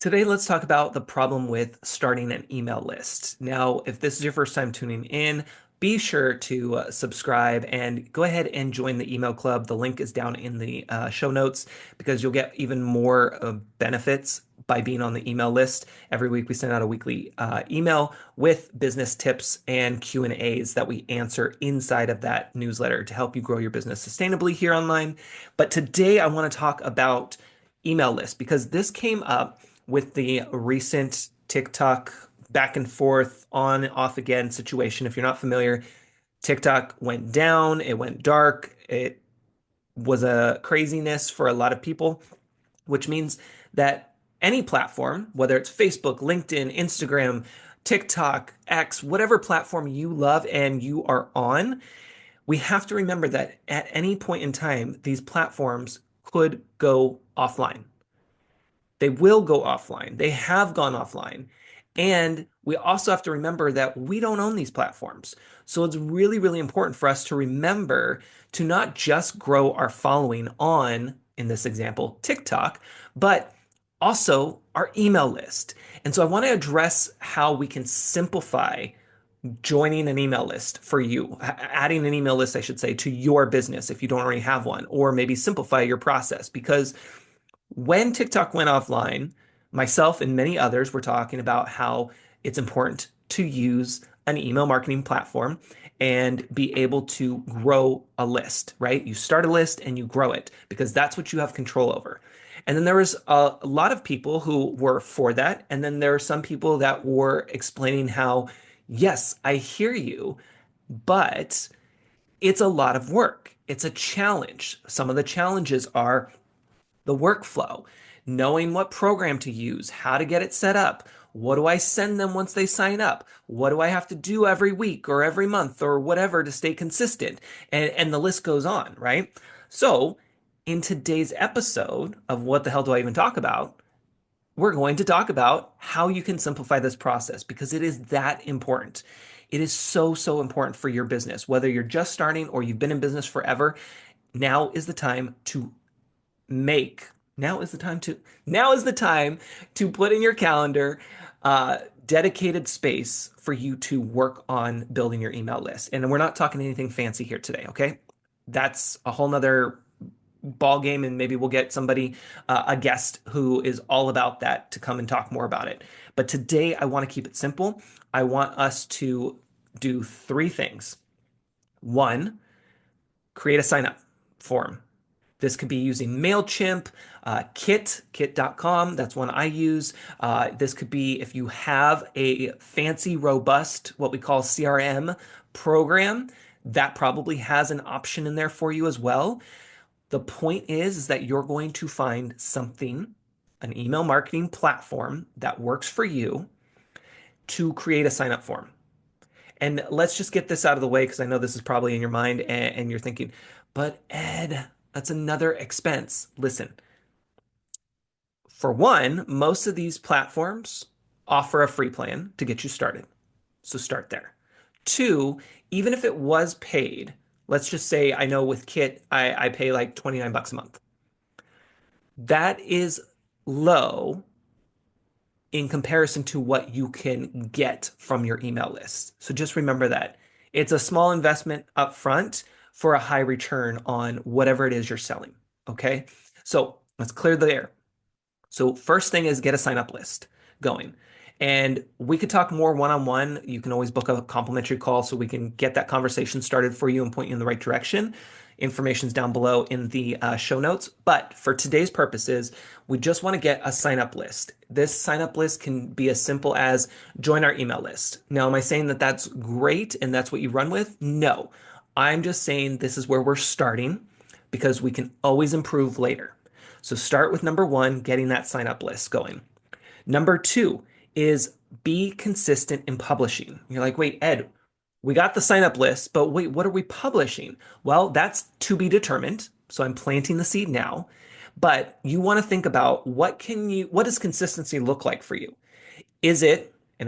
Today, let's talk about the problem with starting an email list. Now, if this is your first time tuning in, be sure to subscribe and go ahead and join the email club. The link is down in the show notes because you'll get even more benefits by being on the email list. Every week, we send out a weekly email with business tips and Q&As that we answer inside of that newsletter to help you grow your business sustainably here online. But today, I want to talk about email lists because this came up with the recent TikTok back and forth, on and off again situation. If you're not familiar, TikTok went down, it went dark, it was a craziness for a lot of people, which means that any platform, whether it's Facebook, LinkedIn, Instagram, TikTok, X, whatever platform you love and you are on, we have to remember that at any point in time, these platforms could go offline. They will go offline. They have gone offline. And we also have to remember that we don't own these platforms. So it's really, really important for us to remember to not just grow our following on, in this example, TikTok, but also our email list. And so I want to address how we can simplify joining an email list for you, adding an email list, I should say, to your business if you don't already have one, or maybe simplify your process. Because when TikTok went offline, myself and many others were talking about how it's important to use an email marketing platform and be able to grow a list, right? You start a list and you grow it because that's what you have control over. And then there was a lot of people who were for that. And then there are some people that were explaining how, yes, I hear you, but it's a lot of work. It's a challenge. Some of the challenges are the workflow, knowing what program to use, how to get it set up. What do I send them once they sign up? What do I have to do every week or every month or whatever to stay consistent? And the list goes on, right? So, in today's episode of What the Hell Do I Even Talk About? We're going to talk about how you can simplify this process because it is that important. It is so, so important for your business, whether you're just starting or you've been in business forever. Now is the time to make now is the time to put in your calendar dedicated space for you to work on building your email list. And we're not talking anything fancy here today, okay? That's a whole nother ball game, and maybe we'll get somebody, a guest who is all about that to come and talk more about it. But today I want to keep it simple. I want us to do three things. One, create a sign up form. This could be using MailChimp, kit.com. That's one I use. This could be if you have a fancy, robust, what we call CRM program, that probably has an option in there for you as well. The point is that you're going to find something, an email marketing platform that works for you to create a sign up form. And let's just get this out of the way because I know this is probably in your mind and you're thinking, but Ed, that's another expense. Listen, for one, most of these platforms offer a free plan to get you started. So start there. Two, even if it was paid, let's just say I know with Kit, I pay like 29 bucks a month. That is low in comparison to what you can get from your email list. So just remember that it's a small investment up front for a high return on whatever it is you're selling. Okay. So let's clear the air. So first thing is get a sign up list going. And we could talk more one-on-one. You can always book a complimentary call so we can get that conversation started for you and point you in the right direction. Information's down below in the show notes. But for today's purposes, we just want to get a sign up list. This sign up list can be as simple as join our email list. Now, am I saying that that's great and that's what you run with? No, I'm just saying this is where we're starting because we can always improve later. So start with number one, getting that sign up list going. Number two is be consistent in publishing. You're like, wait, Ed, we got the sign up list, but wait, what are we publishing? Well, that's to be determined. So I'm planting the seed now. But you want to think about what does consistency look like for you? Is it, and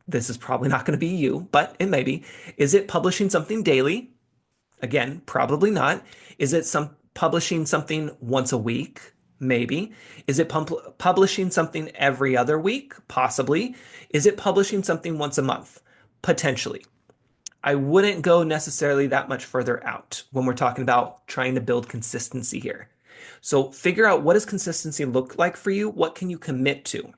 this is probably not going to be you, but it may be, is it publishing something daily? Again, probably not. Is it publishing something once a week? Maybe. Is it publishing something every other week? Possibly. Is it publishing something once a month? Potentially. I wouldn't go necessarily that much further out when we're talking about trying to build consistency here. So figure out, what does consistency look like for you? What can you commit to?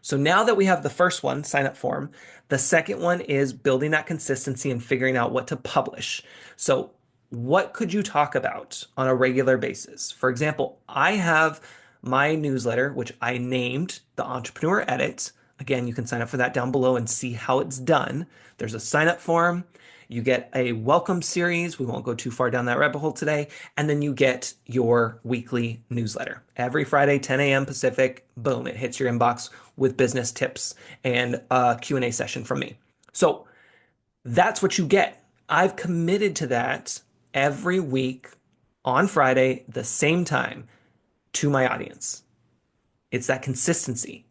So now that we have the first one, sign up form, the second one is building that consistency and figuring out what to publish. So what could you talk about on a regular basis? For example, I have my newsletter, which I named the Entrepreneur Edit. Again, you can sign up for that down below and see how it's done. There's a sign up form. You get a welcome series. We won't go too far down that rabbit hole today. And then you get your weekly newsletter. Every Friday, 10 a.m. Pacific, boom, it hits your inbox with business tips and a Q&A session from me. So that's what you get. I've committed to that every week on Friday, the same time, to my audience. It's that consistency.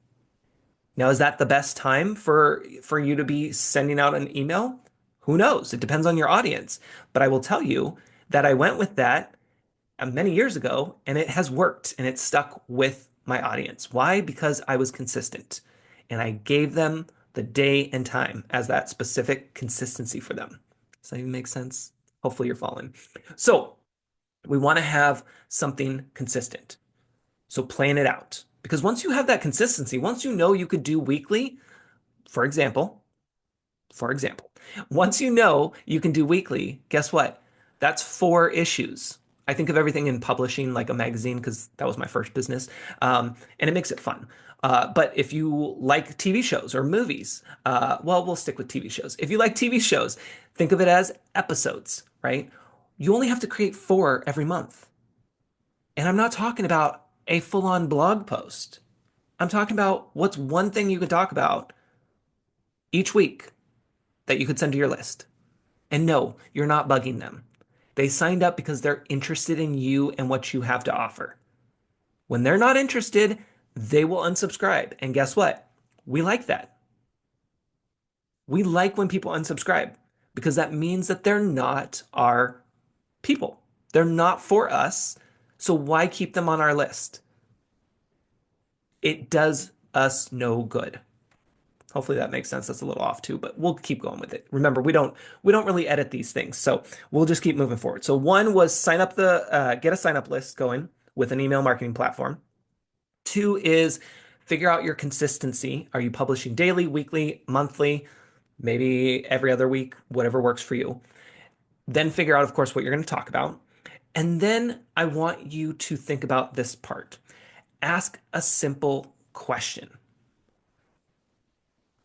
Now, is that the best time for you to be sending out an email? Who knows? It depends on your audience. But I will tell you that I went with that many years ago and it has worked and it stuck with my audience. Why? Because I was consistent and I gave them the day and time as that specific consistency for them. Does that even make sense? Hopefully you're following. So we want to have something consistent. So plan it out. Because once you have that consistency, once you know you could do weekly, for example, once you know you can do weekly, guess what? That's 4 issues. I think of everything in publishing like a magazine because that was my first business, and it makes it fun. But if you like TV shows or movies, well, we'll stick with TV shows. If you like TV shows, think of it as episodes, right? You only have to create 4 every month. And I'm not talking about a full-on blog post. I'm talking about what's one thing you could talk about each week that you could send to your list. And no, you're not bugging them. They signed up because they're interested in you and what you have to offer. When they're not interested, they will unsubscribe. And guess what? We like that. We like when people unsubscribe because that means that they're not our people. They're not for us. So why keep them on our list? It does us no good. Hopefully that makes sense. That's a little off too, but we'll keep going with it. Remember, we don't really edit these things, so we'll just keep moving forward. So one was get a sign up list going with an email marketing platform. 2 is figure out your consistency. Are you publishing daily, weekly, monthly, maybe every other week, whatever works for you. Then figure out, of course, what you're going to talk about. And then I want you to think about this part. Ask a simple question.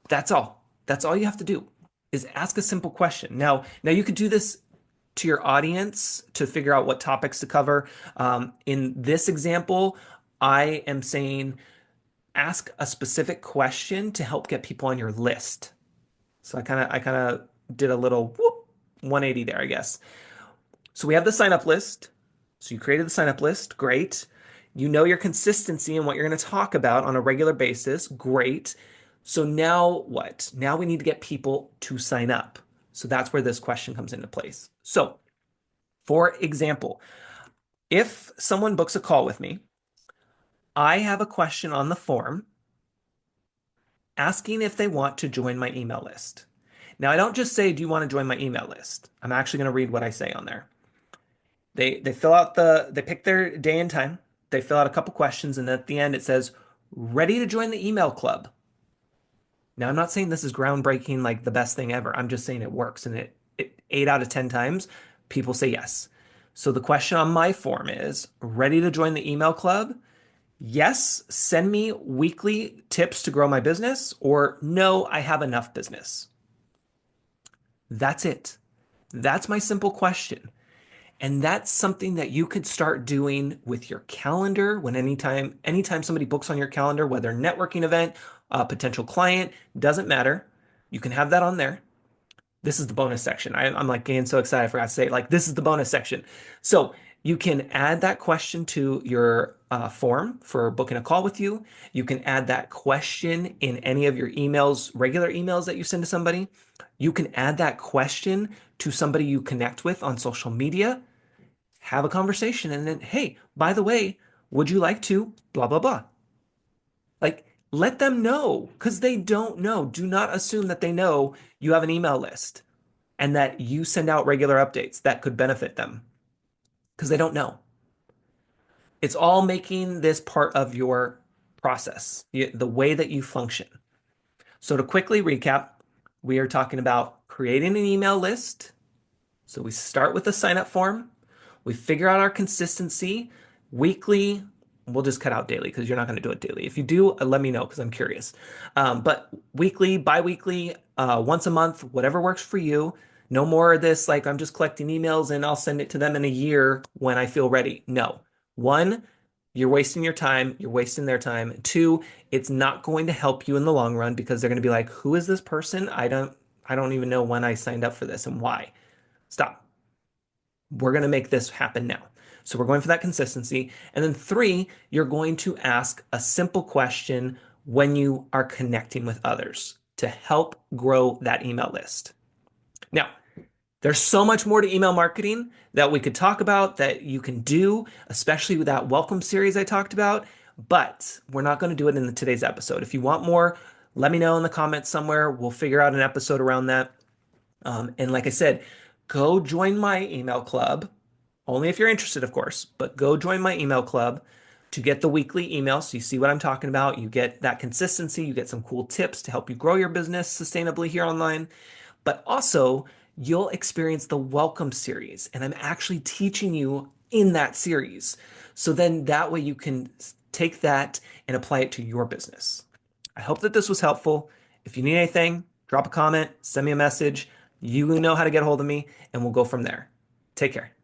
That's all. That's all you have to do is ask a simple question. Now you could do this to your audience to figure out what topics to cover. In this example, I am saying ask a specific question to help get people on your list. So I kind of did a little 180 there, I guess. So we have the sign up list. So you created the sign up list. Great. You know your consistency and what you're going to talk about on a regular basis. Great. So now what? Now we need to get people to sign up. So that's where this question comes into place. So, for example, if someone books a call with me, I have a question on the form asking if they want to join my email list. Now, I don't just say, do you want to join my email list? I'm actually going to read what I say on there. They pick their day and time. They fill out a couple questions, and at the end it says, ready to join the email club. Now, I'm not saying this is groundbreaking, like the best thing ever. I'm just saying it works, and it 8 out of 10 times, people say yes. So the question on my form is, ready to join the email club? Yes, send me weekly tips to grow my business, or no, I have enough business. That's it. That's my simple question. And that's something that you could start doing with your calendar when anytime somebody books on your calendar, whether networking event, a potential client, doesn't matter. You can have that on there. This is the bonus section. I'm like getting so excited. I forgot to say it. Like, this is the bonus section. So you can add that question to your form for booking a call with you. You can add that question in any of your emails, regular emails that you send to somebody. You can add that question to somebody you connect with on social media. Have a conversation and then, hey, by the way, Would you like to blah, blah, blah? Like, let them know because they don't know. Do not assume that they know you have an email list and that you send out regular updates that could benefit them because they don't know. It's all making this part of your process, the way that you function. So, to quickly recap, we are talking about creating an email list. So, we start with the sign up form, we figure out our consistency weekly. We'll just cut out daily because you're not going to do it daily. If you do, let me know because I'm curious. But weekly, bi-weekly, once a month, whatever works for you. No more of this, like I'm just collecting emails and I'll send it to them in a year when I feel ready. No. One, you're wasting your time, you're wasting their time. Two, it's not going to help you in the long run because they're going to be like, who is this person? I don't even know when I signed up for this and why. Stop. We're going to make this happen now. So we're going for that consistency. And then three, you're going to ask a simple question when you are connecting with others to help grow that email list. Now, there's so much more to email marketing that we could talk about that you can do, especially with that welcome series I talked about, but we're not going to do it in today's episode. If you want more, let me know in the comments somewhere. We'll figure out an episode around that. And like I said, go join my email club, only if you're interested, of course, but go join my email club to get the weekly email so you see what I'm talking about. You get that consistency, you get some cool tips to help you grow your business sustainably here online, but also you'll experience the welcome series. And I'm actually teaching you in that series. So then that way you can take that and apply it to your business. I hope that this was helpful. If you need anything, drop a comment, send me a message. You know how to get a hold of me, and we'll go from there. Take care.